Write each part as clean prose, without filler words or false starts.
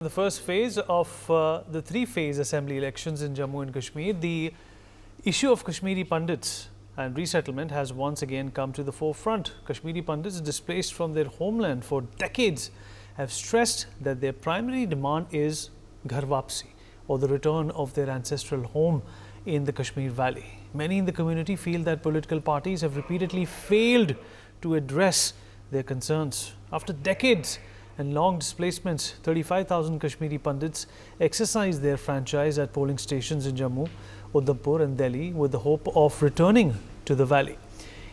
The first phase of the three-phase assembly elections in Jammu and Kashmir, the issue of Kashmiri Pandits and resettlement has once again come to the forefront. Kashmiri Pandits displaced from their homeland for decades have stressed that their primary demand is Ghar Wapsi, or the return of their ancestral home in the Kashmir Valley. Many in the community feel that political parties have repeatedly failed to address their concerns. After decades and long displacements, 35,000 Kashmiri Pandits exercise their franchise at polling stations in Jammu, Udhampur and Delhi with the hope of returning to the valley.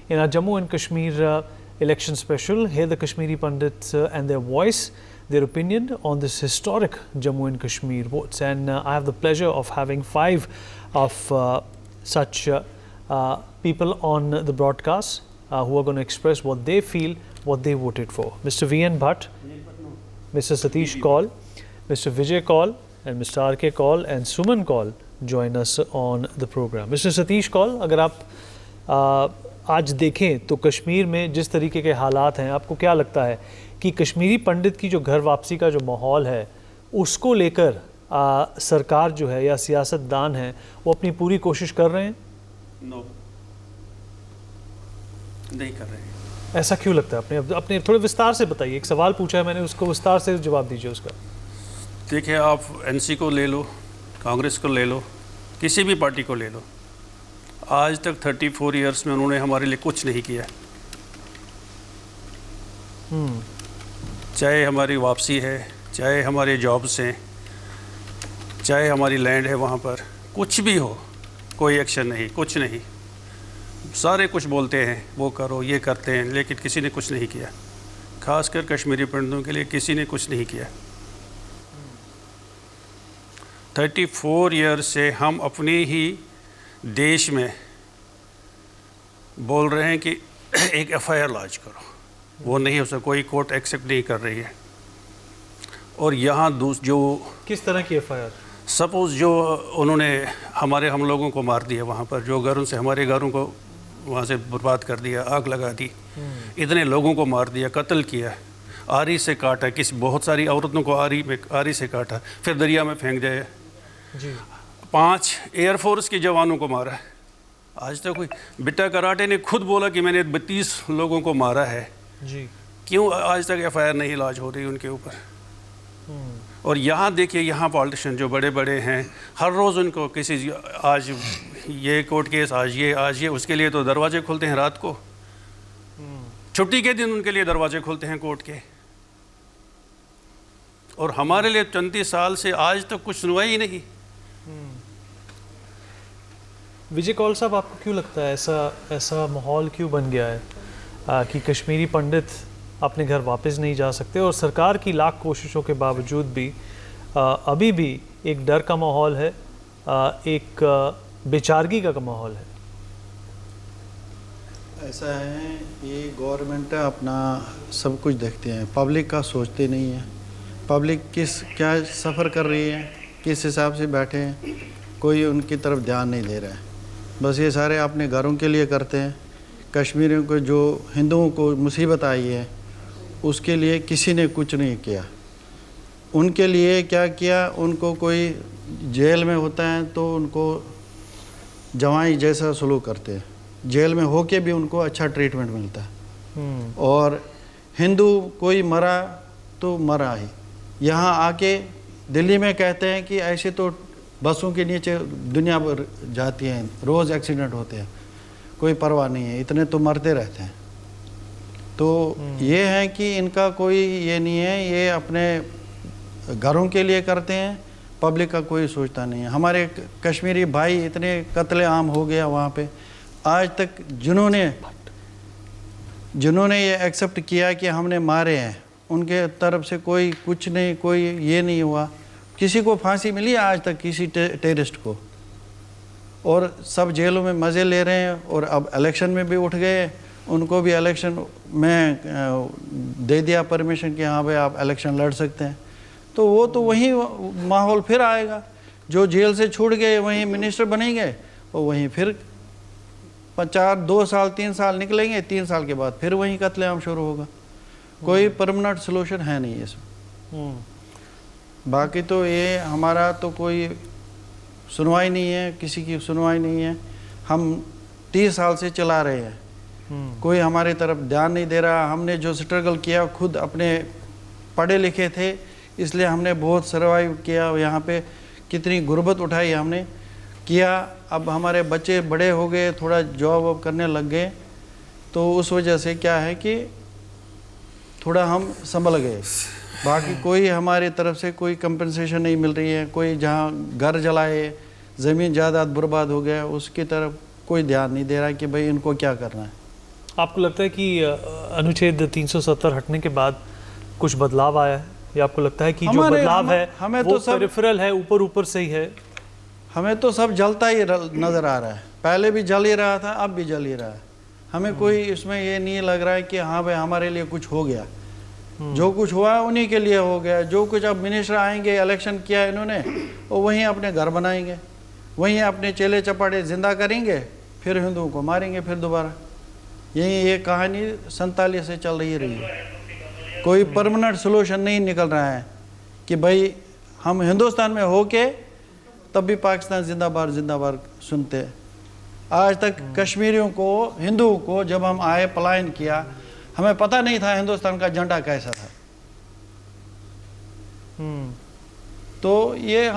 In our Jammu and Kashmir election special, hear the Kashmiri Pandits and their voice, their opinion on this historic Jammu and Kashmir votes. And I have the pleasure of having five of such people on the broadcast who are going to express what they feel, what they voted for. Mr. V.N. Bhatt, Mr. Satish Kaul, Mr. Vijay Kaul and Mr. R.K. Kaul and Suman Kaul join us on the program. Mr. Satish Kaul, अगर आप आज देखें तो कश्मीर में जिस तरीके के हालात हैं, आपको क्या लगता है कि कश्मीरी पंडित की जो घर वापसी का जो माहौल है उसको लेकर सरकार जो है या सियासतदान है वो अपनी पूरी कोशिश कर रहे हैं? नो, नहीं कर रहे हैं। ऐसा क्यों लगता है? अपने थोड़े विस्तार से बताइए। एक सवाल पूछा है मैंने, उसको विस्तार से जवाब दीजिए उसका। देखिए, आप एनसी को ले लो, कांग्रेस को ले लो, किसी भी पार्टी को ले लो, आज तक 34 इयर्स में उन्होंने हमारे लिए कुछ नहीं किया। चाहे हमारी वापसी है, चाहे हमारे जॉब्स हैं, चाहे हमारी लैंड है, वहाँ पर कुछ भी हो, कोई एक्शन नहीं, कुछ नहीं। सारे कुछ बोलते हैं, वो करो, ये करते हैं, लेकिन किसी ने कुछ नहीं किया। खासकर कश्मीरी पंडितों के लिए किसी ने कुछ नहीं किया। 34 ईयर से हम अपने ही देश में बोल रहे हैं कि एक एफआईआर लॉन्च करो, वो नहीं हो सकता, कोई कोर्ट एक्सेप्ट नहीं कर रही है। और यहाँ जो किस तरह की एफआईआर? सपोज़ जो उन्होंने हम लोगों को मार दिया, वहाँ पर जो घरों से हमारे घरों को वहाँ से बर्बाद कर दिया, आग लगा दी, इतने लोगों को मार दिया, कत्ल किया, आरी से काटा, बहुत सारी औरतों को आरी से काटा, फिर दरिया में फेंक दिया जी। 5 एयरफोर्स के जवानों को मारा। आज तक कोई बिट्टा कराटे ने खुद बोला कि मैंने 32 लोगों को मारा है जी। क्यों आज तक एफआईआर नहीं लॉन्च हो रही उनके ऊपर? और यहाँ देखिए, यहाँ पॉलिटिशियन जो बड़े बड़े हैं, हर रोज़ उनको किसी आज ये कोर्ट केस, आज ये उसके लिए तो दरवाजे खुलते हैं रात को, छुट्टी के दिन उनके लिए दरवाजे खुलते हैं कोर्ट के। और हमारे लिए 34 साल से आज तक कुछ सुनवाई ही नहीं। विजय कौल साहब, आपको क्यों लगता है ऐसा माहौल क्यों बन गया है कि कश्मीरी पंडित अपने घर वापस नहीं जा सकते और सरकार की लाख कोशिशों के बावजूद भी अभी भी एक डर का माहौल है, एक बेचारगी का माहौल है? ऐसा है, ये गवर्नमेंट अपना सब कुछ देखते हैं, पब्लिक का सोचते नहीं है। पब्लिक क्या सफ़र कर रही है, किस हिसाब से बैठे हैं, कोई उनकी तरफ ध्यान नहीं दे रहा है। बस ये सारे अपने घरों के लिए करते हैं। कश्मीरियों को, जो हिंदुओं को मुसीबत आई है, उसके लिए किसी ने कुछ नहीं किया। उनके लिए क्या किया, उनको कोई जेल में होता है तो उनको जवाई जैसा सलूक करते हैं, जेल में होके भी उनको अच्छा ट्रीटमेंट मिलता है। और हिंदू कोई मरा तो मरा ही। यहाँ आके दिल्ली में कहते हैं कि ऐसे तो बसों के नीचे दुनिया भर जाती हैं, रोज़ एक्सीडेंट होते हैं, कोई परवाह नहीं है, इतने तो मरते रहते हैं। तो ये है कि इनका कोई ये नहीं है, ये अपने घरों के लिए करते हैं, पब्लिक का कोई सोचता नहीं है। हमारे कश्मीरी भाई इतने कत्ले आम हो गया वहाँ पे, आज तक जिन्होंने ये एक्सेप्ट किया कि हमने मारे हैं, उनके तरफ से कोई कुछ नहीं, कोई ये नहीं हुआ। किसी को फांसी मिली आज तक, किसी टेररिस्ट को? और सब जेलों में मज़े ले रहे हैं। और अब इलेक्शन में भी उठ गए, उनको भी इलेक्शन में दे दिया परमिशन कि हाँ भाई आप इलेक्शन लड़ सकते हैं। तो वो तो वही माहौल फिर आएगा, जो जेल से छूट गए वहीं मिनिस्टर बनेंगे और वहीं फिर 2 साल 3 साल निकलेंगे, 3 साल के बाद फिर वहीं कत्लेआम शुरू होगा। कोई परमानेंट सोल्यूशन है नहीं इसमें। बाकी तो ये हमारा तो कोई सुनवाई नहीं है, किसी की सुनवाई नहीं है। हम 30 साल से चला रहे हैं, कोई हमारी तरफ ध्यान नहीं दे रहा। हमने जो स्ट्रगल किया, खुद अपने पढ़े लिखे थे इसलिए हमने बहुत सर्वाइव किया। यहाँ पे कितनी गुर्बत उठाई हमने किया। अब हमारे बच्चे बड़े हो गए, थोड़ा जॉब वॉब करने लग गए, तो उस वजह से क्या है कि थोड़ा हम संभल गए। बाकी कोई हमारी तरफ से कोई कंपनसेशन नहीं मिल रही है। कोई जहाँ घर जलाए, ज़मीन जायदाद बर्बाद हो गया, उसकी तरफ कोई ध्यान नहीं दे रहा कि भाई इनको क्या करना है। आपको लगता है कि अनुच्छेद 370 हटने के बाद कुछ बदलाव आया है, या आपको लगता है कि जो बदलाव है हमें वो तो सब पेरिफेरल है, ऊपर ऊपर से ही है? हमें तो सब जलता ही नज़र आ रहा है। पहले भी जल ही रहा था, अब भी जल ही रहा है। हमें कोई इसमें ये नहीं लग रहा है कि हाँ भाई हमारे लिए कुछ हो गया। जो कुछ हुआ उन्हीं के लिए हो गया। जो कुछ अब मिनिस्टर आएंगे, इलेक्शन किया इन्होंने, वो वहीं अपने घर बनाएंगे, वहीं अपने चेले चपाटे जिंदा करेंगे, फिर हिंदुओं को मारेंगे फिर दोबारा। यही ये कहानी 47 से चल रही है। कोई परमानेंट सोल्यूशन नहीं निकल रहा है कि भाई हम हिंदुस्तान में होके तब भी पाकिस्तान जिंदाबाद जिंदाबाद सुनते हैं। आज तक कश्मीरियों को, हिंदुओं को जब हम आए, पलायन किया, हमें पता नहीं था हिंदुस्तान का झंडा कैसा था। तो ये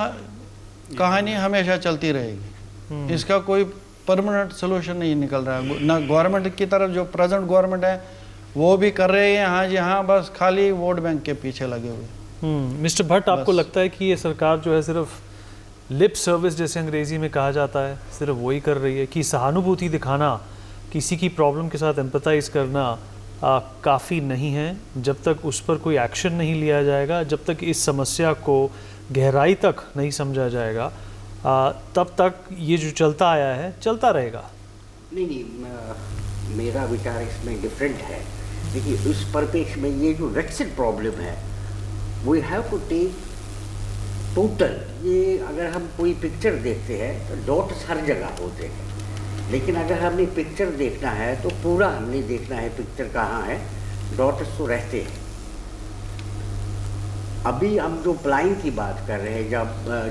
कहानी हमेशा चलती रहेगी। इसका कोई परमानेंट सोल्यूशन नहीं निकल रहा है। ना गवर्नमेंट की तरफ, जो प्रेजेंट गवर्नमेंट है वो भी कर रहे हैं हाँ जी हाँ, बस खाली वोट बैंक के पीछे लगे हुए। मिस्टर भट्ट, आपको लगता है कि ये सरकार जो है सिर्फ लिप सर्विस, जैसे अंग्रेजी में कहा जाता है, सिर्फ वही कर रही है, कि सहानुभूति दिखाना, किसी की प्रॉब्लम के साथ एम्पैथाइज करना काफ़ी नहीं है? जब तक उस पर कोई एक्शन नहीं लिया जाएगा, जब तक इस समस्या को गहराई तक नहीं समझा जाएगा, तब तक ये जो चलता आया है चलता रहेगा। नहीं, मेरा विचार इसमें डिफरेंट है। देखिए, उस परिप्रेक्ष्य में ये जो ब्रेक्सिट प्रॉब्लम है, we have to take total. ये अगर हम कोई पिक्चर देखते हैं तो डॉट्स हर जगह होते हैं, लेकिन अगर हमने पिक्चर देखना है तो पूरा हमने देखना है पिक्चर कहाँ है। डॉट्स तो रहते हैं। अभी हम जो प्लान की बात कर रहे हैं,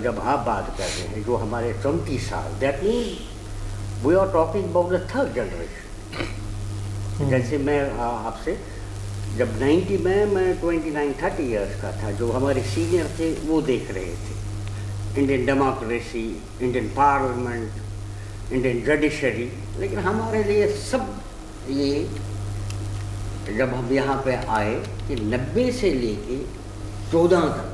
जब आप बात कर रहे हैं जो हमारे 34 साल, that means we are talking about the third generation. जैसे मैं आपसे जब 90 में मैं 29-30 ईयर्स का था, जो हमारे सीनियर थे वो देख रहे थे Indian democracy, Indian parliament, Indian judiciary. लेकिन हमारे लिए सब ये, जब हम यहाँ पे आए कि 90 से लेके 14 तक,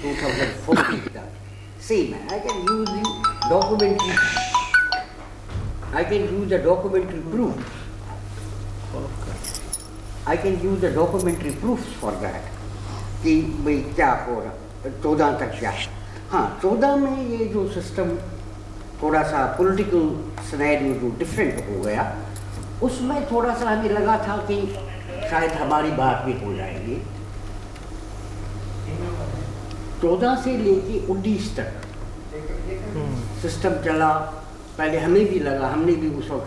2014 तक सेम है। I can use the documentary, I can use the documentary proof, I can use the documentary proof for that कि भाई क्या हो रहा 14 तक क्या। हाँ, 14 में ये जो सिस्टम थोड़ा सा पॉलिटिकल सिनेरियो जो डिफरेंट हो गया, उसमें थोड़ा सा हमें लगा था कि शायद हमारी बात भी हो जाएगी। 14 से लेके 19 तक सिस्टम चला। पहले हमें भी लगा, हमने भी उस वक्त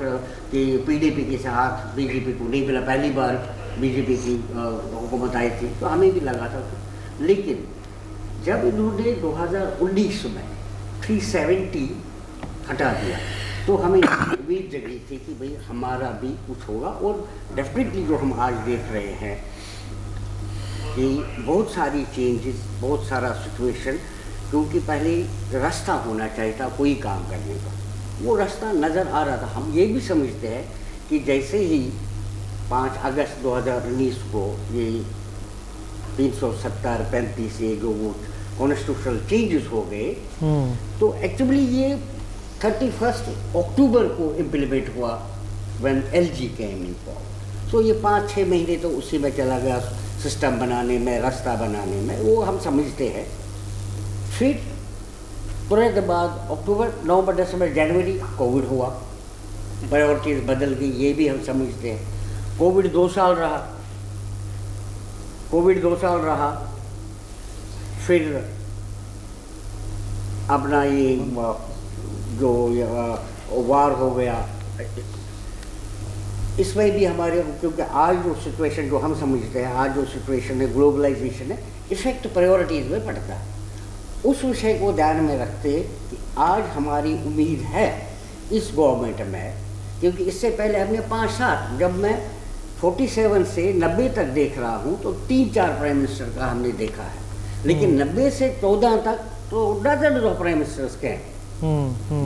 कि पीडीपी के साथ बीजेपी को नहीं मिला, पहली बार बीजेपी की हुकूमत आई थी, तो हमें भी लगा था। लेकिन जब इन्होंने 2019 में 370 हटा दिया, तो हमें उम्मीद जगी थी कि भाई हमारा भी कुछ होगा। और डेफिनेटली जो हम आज देख रहे हैं कि बहुत सारी चेंजेस, बहुत सारा सिचुएशन, क्योंकि पहले रास्ता होना चाहिए था कोई काम करने का, वो रास्ता नज़र आ रहा था। हम ये भी समझते हैं कि जैसे ही 5 अगस्त 2019 को ये 370-35 से जो वो कॉन्स्टिट्यूशनल चेंजेस हो गए, तो एक्चुअली ये 31 अक्टूबर को इम्प्लीमेंट हुआ when LG came in power. तो ये 5-6 महीने तो उसी में चला गया, सिस्टम बनाने में, रास्ता बनाने में, वो हम समझते हैं। फिर तुरंत बाद अक्टूबर, नवंबर, दिसंबर, जनवरी कोविड हुआ, प्रायोरिटीज बदल गई, ये भी हम समझते हैं। कोविड 2 साल रहा, फिर अपना ये जो वार हो गया, इसमें भी हमारे, क्योंकि आज जो सिचुएशन जो हम समझते हैं, आज जो सिचुएशन है, ग्लोबलाइजेशन है, इफेक्ट प्रायोरिटीज़ में पड़ता है। उस विषय को ध्यान में रखते कि आज हमारी उम्मीद है इस गवर्नमेंट में, क्योंकि इससे पहले हमने 5 साल, जब मैं 47 से 90 तक देख रहा हूँ तो 3-4 प्राइम मिनिस्टर का हमने देखा है, लेकिन 90 से 14 तक तो डजन ऑफ प्राइम मिनिस्टर्स के हैं,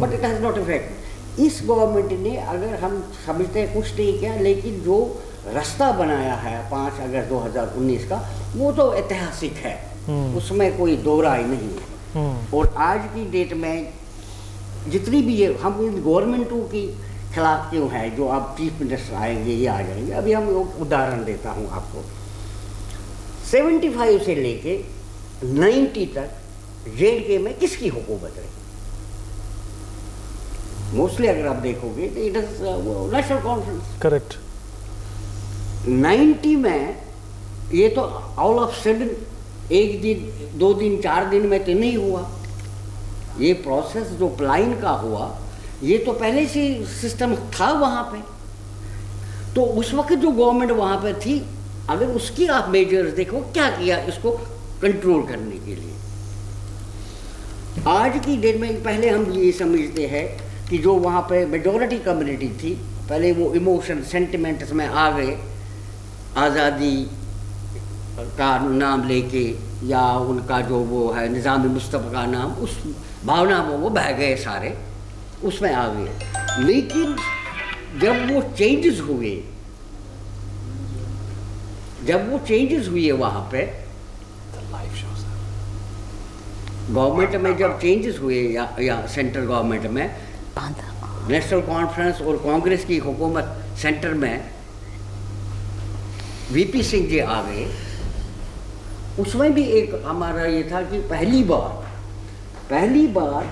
but it has not effect. इस गवर्नमेंट ने, अगर हम समझते हैं कुछ नहीं किया, लेकिन जो रास्ता बनाया है 5 अगस्त 2019 का, वो तो ऐतिहासिक है, उसमें कोई दो राय नहीं है। और आज की डेट में जितनी भी ये हम इन गवर्नमेंटों की खिलाफ क्यों है, जो अब चीफ मिनिस्टर आएंगे, ये आ जाएंगे। अभी हम एक उदाहरण देता हूँ आपको। 75 से लेके 90 तक JNK में किसकी हुकूमत रही? मोस्टली अगर आप देखोगे तो it is national conference. Correct. 90 में ये तो ऑल ऑफ सडन 1 दिन 2 दिन 4 दिन में तो नहीं हुआ। ये प्रोसेस जो प्लान का हुआ, ये तो पहले से सिस्टम था वहाँ पे। तो उस वक्त जो गवर्नमेंट वहाँ पे थी, अगर उसकी आप मेजर्स देखो क्या किया इसको कंट्रोल करने के लिए। आज की डेट में पहले हम ये समझते हैं कि जो वहाँ पे मेजॉरिटी कम्युनिटी थी, पहले वो इमोशन सेंटिमेंट्स में आ गए, आज़ादी का नाम लेके या उनका जो वो है निज़ाम मुस्तफ़ा का नाम, उस भावना में वो बह गए सारे, उसमें आ गए। लेकिन जब वो चेंजेस हुए वहाँ पे गवर्नमेंट में, जब चेंजेस हुए या सेंट्रल गवर्नमेंट में, नेशनल कॉन्फ्रेंस और कांग्रेस की हुकूमत सेंटर में, VP सिंह जी आ गए। उसमें भी एक हमारा ये था कि पहली बार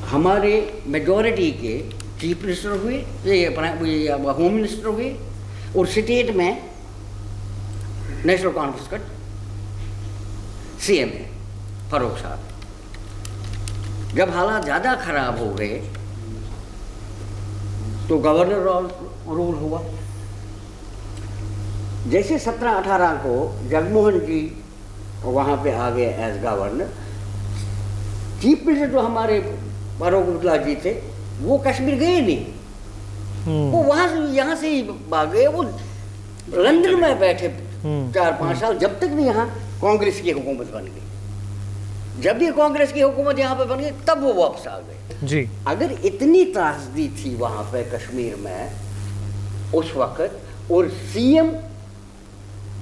हमारे मेजॉरिटी के चीफ मिनिस्टर हुए, होम मिनिस्टर हुए, और स्टेट में नेशनल कॉन्फ्रेंस का CM है फारूक साहब। जब हालात ज़्यादा खराब हो गए तो गवर्नर रूल हुआ। जैसे 17-18 को जगमोहन जी वहाँ पे आ गए एज गवर्नर। चीफ मिनिस्टर जो हमारे फारूक अब्दुल्ला जी थे, वो कश्मीर गए नहीं, वो वहाँ से यहाँ से ही भाग गए। वो लंदन में बैठे 4-5 साल, जब तक भी यहाँ कांग्रेस की हुकूमत बन गई। जब भी कांग्रेस की हुकूमत यहाँ पे बन गई, तब वो वापस आ गए जी। अगर इतनी त्रासदी थी वहाँ पे कश्मीर में उस वक्त, और CM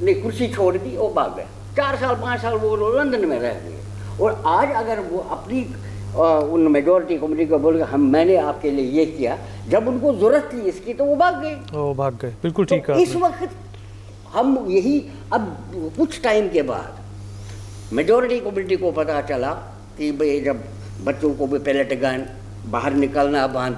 ने कुर्सी छोड़ दी और भाग गया, 4 साल 5 साल वो लंदन में रह गए। और आज अगर वो अपनी उन मेजॉरिटी कम्युनिटी को बोल के मैंने आपके लिए ये किया, जब उनको जरूरत थी इसकी तो वो भाग गए। बिल्कुल ठीक है। तो इस वक्त हम यही, अब कुछ टाइम के बाद मेजॉरिटी कम्युनिटी को पता चला कि भाई जब बच्चों को भी पैलेट गन, बाहर निकलना बंद,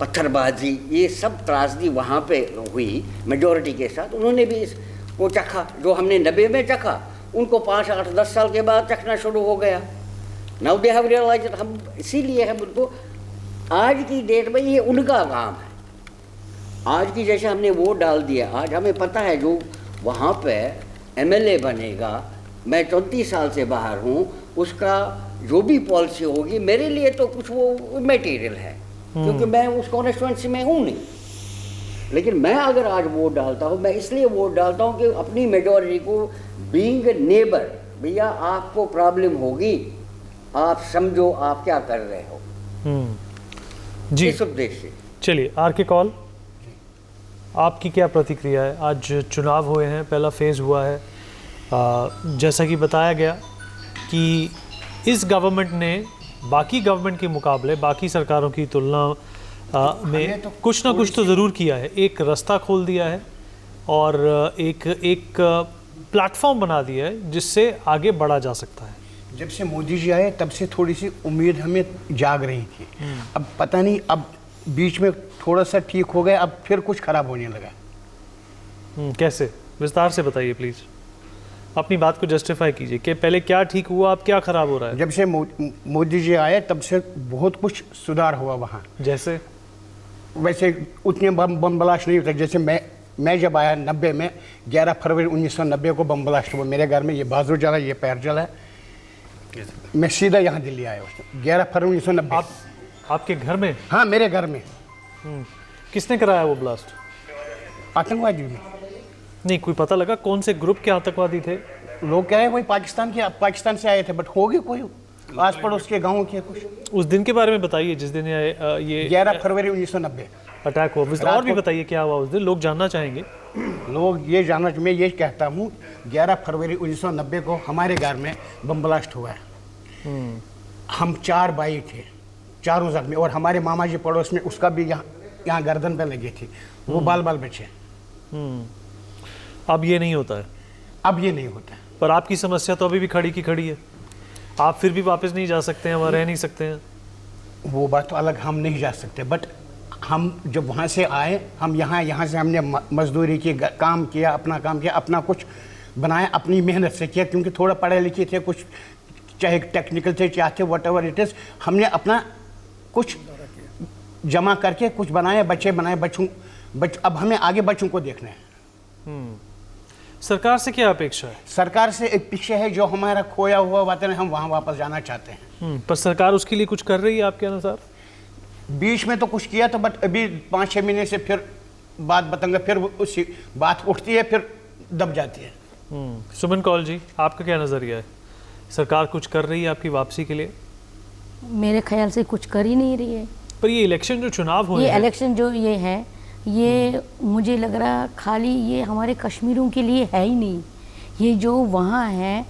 पत्थरबाजी, ये सब त्रासदी वहाँ पे हुई मेजॉरिटी के साथ। उन्होंने भी इसको चखा, जो हमने 90 में चखा, उनको 5, 8, 10 साल के बाद चखना शुरू हो गया। Now they have realised. हम इसीलिए हम उनको, आज की डेट में ये उनका काम है। आज की जैसे हमने वोट डाल दिया, आज हमें पता है जो वहाँ पे MLA बनेगा, मैं 34 साल से बाहर हूँ, उसका जो भी पॉलिसी होगी मेरे लिए तो कुछ वो मटेरियल है, क्योंकि मैं उस कॉन्स्टिट्यूएंसी में हूँ नहीं। लेकिन मैं अगर आज वोट डालता हूँ, मैं इसलिए वोट डालता हूँ कि अपनी मेजॉरिटी को बीइंग नेबर, भैया आपको प्रॉब्लम होगी, आप समझो आप क्या कर रहे हो जी। इस उद्देश्य से। चलिए RK कॉल, आपकी क्या प्रतिक्रिया है? आज चुनाव हुए हैं, पहला फेज़ हुआ है। जैसा कि बताया गया कि इस गवर्नमेंट ने बाकी गवर्नमेंट के मुकाबले, बाकी सरकारों की तुलना में तो कुछ ना कुछ तो ज़रूर किया है। एक रास्ता खोल दिया है और एक प्लेटफॉर्म बना दिया है जिससे आगे बढ़ा जा सकता है। जब से मोदी जी आए तब से थोड़ी सी उम्मीद हमें जाग रही थी। अब पता नहीं, अब बीच में थोड़ा सा ठीक हो गया, अब फिर कुछ खराब होने लगा। कैसे? विस्तार से बताइए प्लीज़, अपनी बात को जस्टिफाई कीजिए कि पहले क्या ठीक हुआ, अब क्या खराब हो रहा है। जब से मोदी जी आए तब से बहुत कुछ सुधार हुआ वहाँ। जैसे वैसे उतने बम ब्लास्ट नहीं होते। जैसे मैं मैं जब आया 90 में, 11 फरवरी 1990 को बम ब्लास्ट हुआ मेरे घर में। ये बाजू जला, ये पैर जला। मैं सीधा यहाँ दिल्ली आया उस 11 फरवरी 1990। आपके घर में? हाँ, मेरे घर में। किसने कराया वो ब्लास्ट? आतंकवादी में। नहीं, कोई पता लगा कौन से ग्रुप के आतंकवादी थे? लोग कह रहे वही पाकिस्तान से आए थे, बट होगी कोई आस पड़ोस के गाँव के कुछ। उस दिन के बारे में बताइए जिस दिन ये 11 फरवरी 1990 अटैक हुआ। और भी बताइए क्या हुआ उस दिन, लोग जानना चाहेंगे। लोग ये जानना, मैं ये कहता हूँ 11 फरवरी 1990 को हमारे घर में बम ब्लास्ट हुआ है। हम 4 भाई थे, चारों जख्मी, और हमारे मामा जी पड़ोस में, उसका भी यहाँ गर्दन पे लगी थी, वो बाल बचे। अब ये नहीं होता है? अब ये नहीं होता है। पर आपकी समस्या तो अभी भी खड़ी की खड़ी है। आप फिर भी वापस नहीं जा सकते हैं, वहाँ रह नहीं सकते हैं। वो बात तो अलग, हम नहीं जा सकते, बट हम जब वहाँ से आए, हम यहाँ से हमने मजदूरी की, काम किया, अपना कुछ बनाया, अपनी मेहनत से किया, क्योंकि थोड़ा पढ़े लिखे थे, कुछ चाहे टेक्निकल थे, चाहे वट एवर इट इज़, हमने अपना कुछ जमा करके कुछ बनाए, बच्चे बनाए, अब हमें आगे बच्चों को देखना है। सरकार से क्या अपेक्षा है? सरकार से एक अपेक्षा है, जो हमारा खोया हुआ वतन है, हम वहाँ वापस जाना चाहते हैं। पर सरकार उसके लिए कुछ कर रही है आपके अनुसार? बीच में तो कुछ किया था, बट अभी 5-6 महीने से फिर बात बताऊंगा, फिर उसी बात उठती है, फिर दब जाती है। सुमन कौल जी, आपका क्या नज़रिया है? सरकार कुछ कर रही है आपकी वापसी के लिए? मेरे ख्याल से कुछ कर ही नहीं रही है। पर ये इलेक्शन जो चुनाव हुए, ये इलेक्शन जो ये है, ये मुझे लग रहा खाली ये हमारे कश्मीरियों के लिए है ही नहीं। ये जो वहाँ हैं,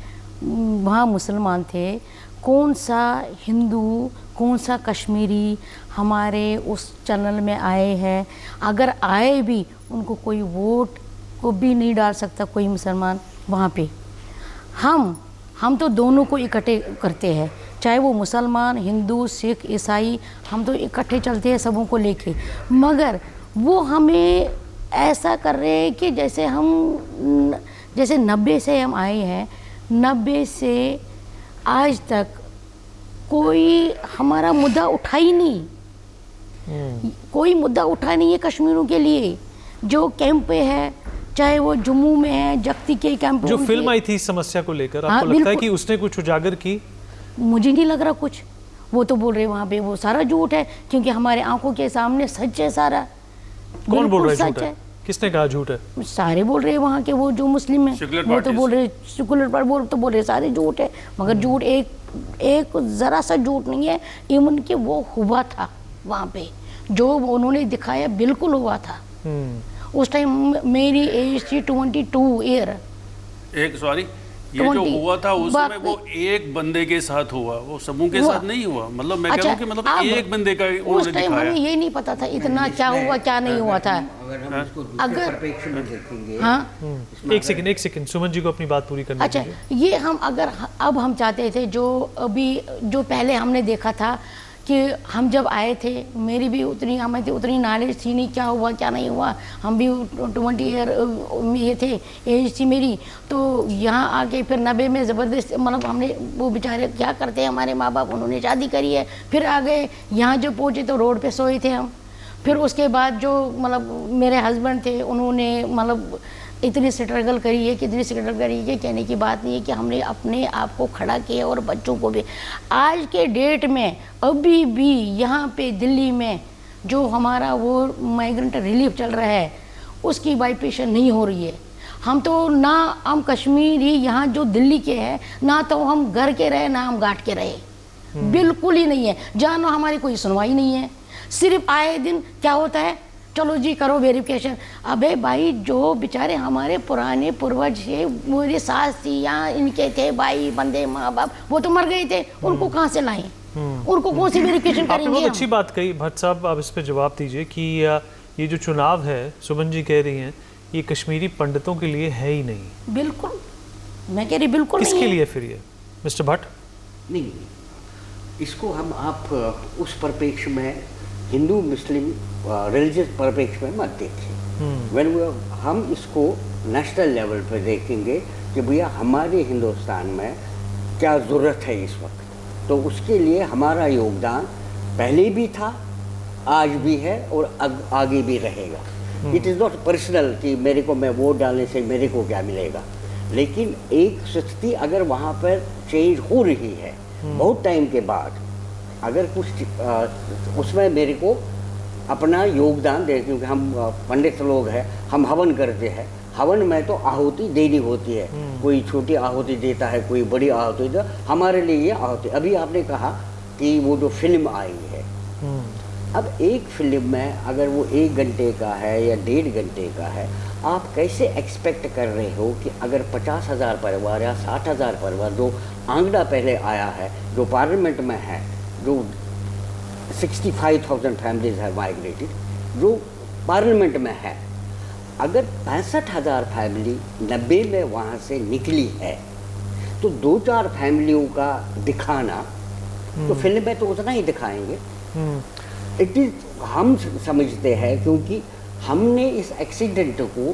वहाँ मुसलमान थे, कौन सा हिंदू, कौन सा कश्मीरी हमारे उस चैनल में आए हैं? अगर आए भी, उनको कोई वोट को भी नहीं डाल सकता कोई मुसलमान वहाँ पे। हम तो दोनों को इकट्ठे करते हैं, चाहे वो मुसलमान, हिंदू, सिख, ईसाई, हम तो इकट्ठे चलते हैं सबों को लेके। मगर वो हमें ऐसा कर रहे हैं कि जैसे 90 से हम आए हैं, 90 से आज तक कोई हमारा मुद्दा उठा ही नहीं। कोई मुद्दा उठा नहीं है कश्मीरों के लिए। जो कैंप पे है, चाहे वो जम्मू में है, जख्ती के कैंप, जो फिल्म आई थी इस समस्या को लेकर, आपको लगता है कि उसने कुछ उजागर की? मुझे नहीं लग रहा कुछ। वो तो बोल रहे वहाँ पे वो सारा झूठ है, क्योंकि हमारे आंखों के सामने सच है सारा। कौन बोल रहा है झूठ है? किसने कहा झूठ है? सारे बोल रहे हैं वहाँ के, वो जो मुस्लिम है वो तो बोल रहे, सेकुलर पर बोल रहे सारे झूठ है। मगर झूठ एक ज़रा सा झूठ नहीं है। इवन कि वो हुआ था वहाँ पे, जो उन्होंने दिखाया बिल्कुल हुआ था। उस टाइम मेरी एज थी 22 ईयर। ये जो हुआ था उस समय वो एक बंदे के साथ हुआ, वो समूह के साथ नहीं हुआ। मतलब मैं कह रहा हूं कि मतलब एक बंदे का उन्होंने दिखाया। हमें ये नहीं पता था इतना क्या हुआ क्या नहीं हुआ था। अगर एक सेकंड सुमन जी को अपनी बात पूरी करनी चाहिए। अच्छा, ये हम अगर अब हम चाहते थे, जो पहले हमने देखा था कि हम जब आए थे, मेरी भी हमें उतनी नॉलेज थी नहीं क्या हुआ क्या नहीं हुआ। हम भी 20 ईयर ये थे, एज थी मेरी। तो यहाँ आके फिर 90 में ज़बरदस्त, मतलब हमने, वो बेचारे क्या करते हैं हमारे माँ बाप, उन्होंने शादी करी है, फिर आ गए यहाँ। जो पहुँचे तो रोड पे सोए थे हम। फिर उसके बाद जो मतलब मेरे हस्बैंड थे, उन्होंने मतलब इतनी स्ट्रगल करी है, कितनी स्ट्रगल करी है, कहने की बात नहीं है कि हमने अपने आप को खड़ा किया और बच्चों को भी। आज के डेट में अभी भी यहाँ पे दिल्ली में जो हमारा वो माइग्रेंट रिलीफ चल रहा है, उसकी वाइपेशन नहीं हो रही है। हम तो ना हम कश्मीरी यहाँ जो दिल्ली के हैं, ना तो हम घर के रहे, ना हम घाट के रहे, बिल्कुल ही नहीं है। जानो हमारी कोई सुनवाई नहीं है। सिर्फ आए दिन क्या होता है, चलो जी करो वेरिफिकेशन। अबे भाई, जो बेचारे हमारे पुराने पूर्वज थे, मेरी सास थी, यहाँ इनके थे भाई बंदे, माँ बाप, वो तो मर गए थे, उनको कहाँ से लाएं? उनको कौन सी वेरिफिकेशन करेंगे? बहुत अच्छी बात कही भट्ट साहब, आप इस पे जवाब दीजिए कि ये जो चुनाव है, सुमन जी कह रही हैं, ये कश्मीरी पंडितों के लिए है ही नहीं। बिल्कुल, मैं कह रही बिल्कुल। किसके लिए फिर ये मिस्टर भट्ट? नहीं, इसको हम आप उस परिप्रेक्ष्य में, हिंदू मुस्लिम रिलीजियस परिप्रेक्ष्य में मत देखिए। हम इसको नेशनल लेवल पर देखेंगे कि भैया हमारे हिंदुस्तान में क्या ज़रूरत है इस वक्त। तो उसके लिए हमारा योगदान पहले भी था, आज भी है और आगे भी रहेगा। इट इज़ नॉट पर्सनल कि मेरे को मैं वोट डालने से मेरे को क्या मिलेगा, लेकिन एक स्थिति अगर वहाँ पर चेंज हो रही है बहुत टाइम के बाद, अगर कुछ उसमें मेरे को अपना योगदान दे, क्योंकि हम पंडित लोग हैं, हम हवन करते हैं, हवन में तो आहुति देनी होती है, कोई छोटी आहुति देता है, कोई बड़ी आहुति देता है, हमारे लिए ये आहुति। अभी आपने कहा कि वो जो फिल्म आई है, अब एक फिल्म में अगर वो 1 घंटे का है या 1.5 घंटे का है, आप कैसे एक्सपेक्ट कर रहे हो कि अगर 50,000 परिवार या 60,000 परिवार जो आंकड़ा पहले आया है, जो पार्लियामेंट में है, जो 65,000 फैमिलीज है माइग्रेटेड, जो पार्लियामेंट में है, अगर 65,000 फैमिली 90 में वहाँ से निकली है, तो 2-4 फैमिलियों का दिखाना, तो फिल्म में तो उतना ही दिखाएंगे। इट इज हम समझते हैं, क्योंकि हमने इस एक्सीडेंट को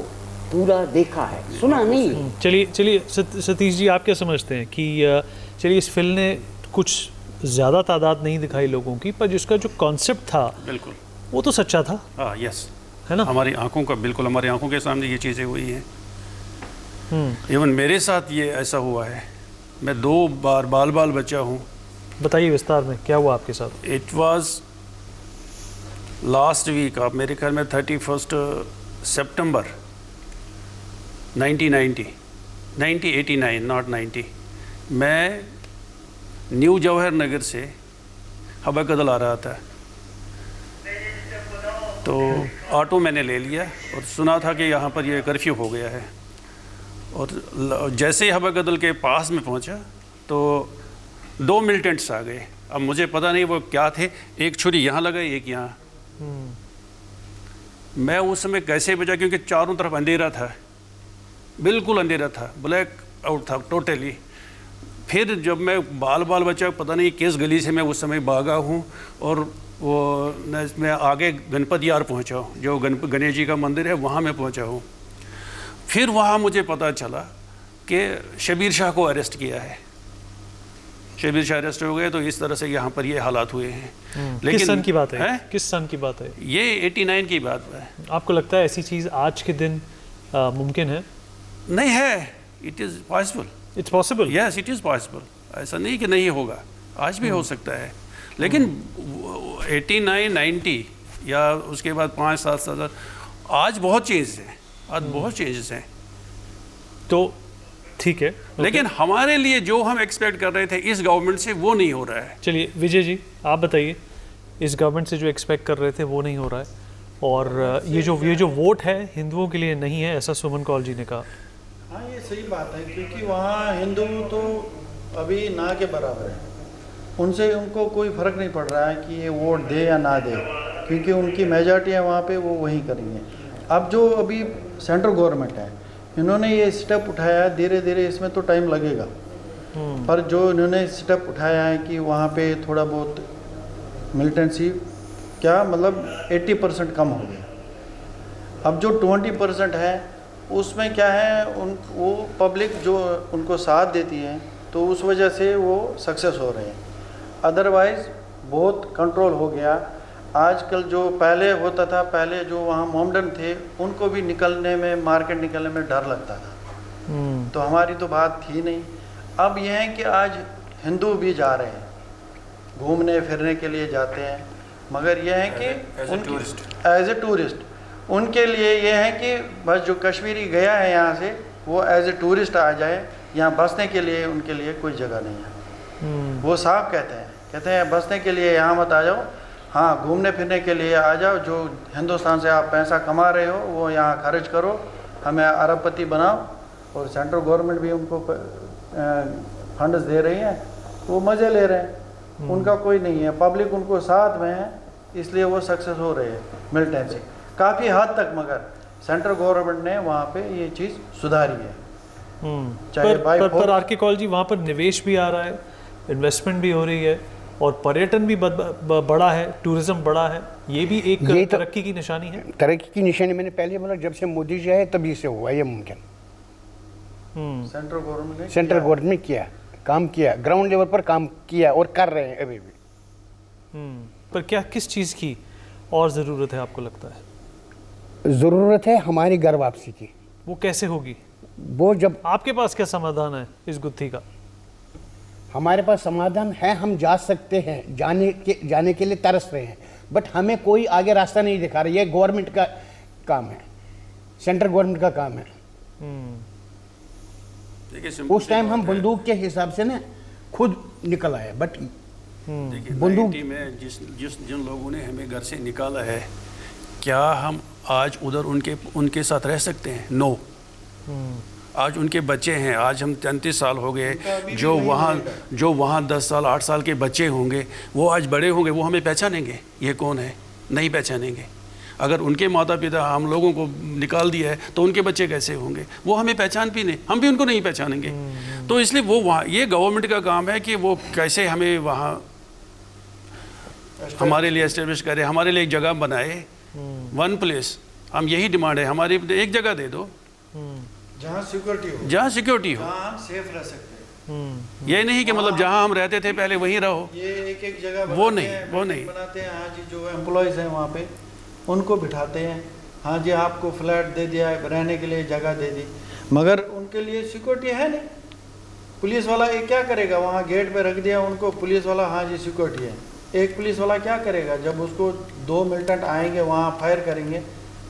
पूरा देखा है, सुना नहीं। चलिए सतीश जी, आप क्या समझते हैं कि चलिए इस फिल्म ने कुछ ज़्यादा तादाद नहीं दिखाई लोगों की, पर जिसका जो कॉन्सेप्ट था बिल्कुल वो तो सच्चा था, हाँ, यस, है ना? हमारी आंखों का, बिल्कुल हमारी आंखों के सामने ये चीज़ें हुई हैं। इवन मेरे साथ ये ऐसा हुआ है, मैं 2 बार बाल बच्चा हूँ। बताइए विस्तार में क्या हुआ आपके साथ। इट वाज लास्ट वीक, आप मेरे ख्याल में 31 सितंबर 1989 नॉट 90, मैं न्यू जवाहर नगर से हवा कदल आ रहा था, तो ऑटो मैंने ले लिया और सुना था कि यहाँ पर ये कर्फ्यू हो गया है, और जैसे ही हवा कदल के पास में पहुँचा तो 2 मिलिटेंट्स आ गए। अब मुझे पता नहीं वो क्या थे, एक छुरी यहाँ लगा, एक यहाँ। मैं उस समय कैसे बचा, क्योंकि चारों तरफ अंधेरा था, बिल्कुल अंधेरा था, ब्लैक आउट था टोटली। फिर जब मैं बाल बचा, पता नहीं किस गली से मैं उस समय भागा हूँ, और वो मैं आगे गणपति यार पहुँचा हूँ, जो गणेश जी का मंदिर है, वहाँ मैं पहुँचा हूँ। फिर वहाँ मुझे पता चला कि शबीर शाह को अरेस्ट किया है, शबीर शाह अरेस्ट हो गए, तो इस तरह से यहाँ पर ये हालात हुए हैं। लेकिन किस सन की बात है? किस सन की बात है? ये 89 की बात है। आपको लगता है ऐसी चीज़ आज के दिन मुमकिन है? नहीं है, it is possible. It's possible, yes, it is possible. ऐसा नहीं कि नहीं होगा, आज भी हो सकता है। लेकिन 89, 90 या उसके बाद 5-7 साल, आज बहुत चेंज है, आज बहुत चेंजेस हैं। तो ठीक है, लेकिन हमारे लिए जो हम एक्सपेक्ट कर रहे थे इस गवर्नमेंट से, वो नहीं हो रहा है। चलिए विजय जी, आप बताइए, इस गवर्नमेंट से जो एक्सपेक्ट कर रहे थे वो नहीं हो रहा है, और ये जो वोट है हिंदुओं के लिए नहीं है, ऐसा सुमन कौल जी ने कहा। हाँ, ये सही बात है, क्योंकि वहाँ हिंदू तो अभी ना के बराबर है, उनसे उनको कोई फ़र्क नहीं पड़ रहा है कि ये वोट दे या ना दे, क्योंकि उनकी मेजॉरिटी है वहाँ पे, वो वही करेंगे। अब जो अभी सेंट्रल गवर्नमेंट है, इन्होंने ये स्टेप उठाया, धीरे धीरे इसमें तो टाइम लगेगा, पर जो इन्होंने स्टेप उठाया है कि वहाँ पे थोड़ा बहुत मिलिटेंसी क्या मतलब 80% कम हो गया। अब जो 20% है उसमें क्या है, वो पब्लिक जो उनको साथ देती है, तो उस वजह से वो सक्सेस हो रहे हैं। अदरवाइज़ बहुत कंट्रोल हो गया। आजकल जो पहले होता था, पहले जो वहाँ मोमडन थे, उनको भी निकलने में, मार्केट निकलने में डर लगता था, तो हमारी तो बात थी नहीं। अब यह है कि आज हिंदू भी जा रहे हैं, घूमने फिरने के लिए जाते हैं, मगर यह है कि एज ए टूरिस्ट उनके लिए ये है कि बस जो कश्मीरी गया है यहाँ से, वो एज ए टूरिस्ट आ जाए, यहाँ बसने के लिए उनके लिए कोई जगह नहीं है। वो साफ कहते हैं बसने के लिए यहाँ मत आ जाओ, हाँ घूमने फिरने के लिए आ जाओ, जो हिंदुस्तान से आप पैसा कमा रहे हो वो यहाँ खर्च करो, हमें अरबपति बनाओ। और सेंट्रल गवर्नमेंट भी उनको फंड्स दे रही है, वो मज़े ले रहे हैं, उनका कोई नहीं है, पब्लिक उनको साथ में है, इसलिए वो सक्सेस हो रहे हैं मिलिटेंसी काफ़ी हद तक। मगर सेंट्रल गवर्नमेंट ने वहाँ पे ये चीज़ सुधारी है। चाहे पर आर.के. कौल जी, वहाँ पर निवेश भी आ रहा है, इन्वेस्टमेंट भी हो रही है, और पर्यटन भी बड़ा है, टूरिज्म बड़ा है, ये भी एक तरक्की की निशानी है। तरक्की की निशानी मैंने पहले बोला, जब से मोदी जी आए तभी से हुआ ये मुमकिन। सेंट्रल गवर्नमेंट किया, काम किया, ग्राउंड लेवल पर काम किया और कर रहे हैं अभी भी। पर क्या किस चीज़ की और ज़रूरत है आपको लगता है? ज़रूरत है हमारी घर वापसी की। वो कैसे होगी? वो जब आपके पास क्या समाधान है इस गुत्थी का? हमारे पास समाधान है, हम जा सकते हैं, जाने के लिए तरस रहे हैं, बट हमें कोई आगे रास्ता नहीं दिखा रहा। ये गवर्नमेंट का काम है, सेंट्रल गवर्नमेंट का काम है। उस टाइम हम बंदूक के हिसाब से ना खुद निकल आए, बट देखिए बंदूक 90 में जिन लोगों ने हमें घर से निकाला है, क्या हम आज उधर उनके साथ रह सकते हैं? नो। आज उनके बच्चे हैं, आज हम 33 साल हो गए, जो वहाँ 10 साल 8 साल के बच्चे होंगे, वो आज बड़े होंगे, वो हमें पहचानेंगे ये कौन है? नहीं पहचानेंगे। अगर उनके माता पिता हम लोगों को निकाल दिया है तो उनके बच्चे कैसे होंगे? वो हमें पहचान भी नहीं, हम भी उनको नहीं पहचानेंगे। तो इसलिए वो वहाँ, ये गवर्नमेंट का काम है कि वो कैसे हमें वहाँ हमारे लिए एस्टेब्लिश करे, हमारे लिए एक जगह बनाए, वन प्लेस। हम यही डिमांड है हमारी, एक जगह दे दो जहाँ सिक्योरिटी हो, जहाँ सेफ रह सकते हैं। ये नहीं कि मतलब जहाँ हम रहते थे पहले वहीं रहो। ये एक जगह वो नहीं बनाते हैं। हाँ जी, जो एम्प्लॉयज़ हैं वहाँ पे उनको बिठाते हैं। हाँ जी, आपको फ्लैट दे दिया है, रहने के लिए जगह दे दी, मगर उनके लिए सिक्योरिटी है नहीं। पुलिस वाला ये क्या करेगा? वहाँ गेट पे रख दिया उनको, पुलिस वाला हाँ जी सिक्योरिटी है। एक पुलिस वाला क्या करेगा? जब उसको 2 मिलिटेंट आएंगे वहाँ फायर करेंगे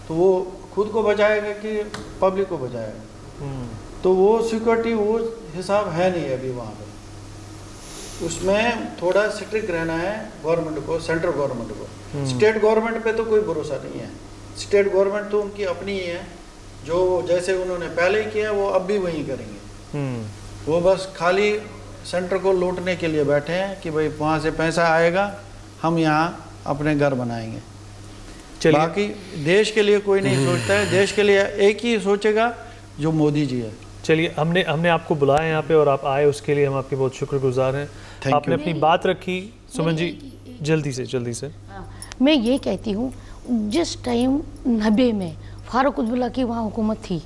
तो वो खुद को बचाएगा कि पब्लिक को बचाएगा? तो वो सिक्योरिटी वो हिसाब है नहीं अभी वहाँ पे। उसमें थोड़ा स्ट्रिक्ट रहना है गवर्नमेंट को, सेंट्रल गवर्नमेंट को। स्टेट गवर्नमेंट पे तो कोई भरोसा नहीं है। स्टेट गवर्नमेंट तो उनकी अपनी ही है, जो जैसे उन्होंने पहले किया वो अब भी वही करेंगे। वो बस खाली सेंटर को लूटने के लिए बैठे हैं कि भाई वहाँ से पैसा आएगा, हम यहाँ अपने घर बनाएंगे। बाकी देश के लिए कोई नहीं सोचता है। देश के लिए एक ही सोचेगा जो मोदी जी है। चलिए, हमने आपको बुलाया यहाँ पे और आप आए, उसके लिए हम आपके बहुत शुक्रगुजार हैं। आपने अपनी बात रखी। सुमन जी जल्दी से। मैं ये कहती हूँ, जिस टाइम 90 में फारूक अब्दुल्ला की वहाँ हुकूमत थी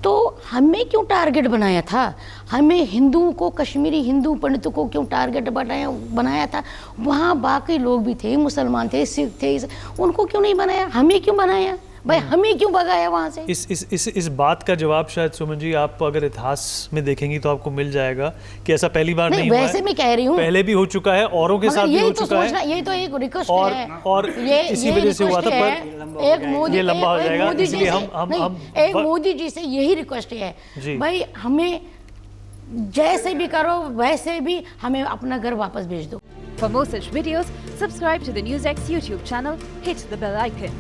तो हमें क्यों टारगेट बनाया था? हमें हिंदुओं को, कश्मीरी हिंदू पंडितों को क्यों टारगेट बनाया था? वहाँ बाकी लोग भी थे, मुसलमान थे, सिख थे, उनको क्यों नहीं बनाया? हमें क्यों बनाया भाई? हमें क्यों भगाया वहाँ से? इस बात का जवाब शायद सुमन जी आप अगर इतिहास में देखेंगी तो आपको मिल जाएगा कि ऐसा पहली बार नहीं हुआ है। वैसे मैं कह रही हूँ पहले भी हो चुका है, औरों के साथ भी हो चुका है। ये तो एक रिक्वेस्ट है और इसी वजह से हुआ था। पर एक मोदी, ये लंबा हो जाएगा, इसलिए हम एक मोदी जी से यही रिक्वेस्ट है भाई, हमें जैसे भी करो वैसे भी हमें अपना घर वापस भेज दो। For more such videos, subscribe to the NewsX YouTube channel, hit the bell icon.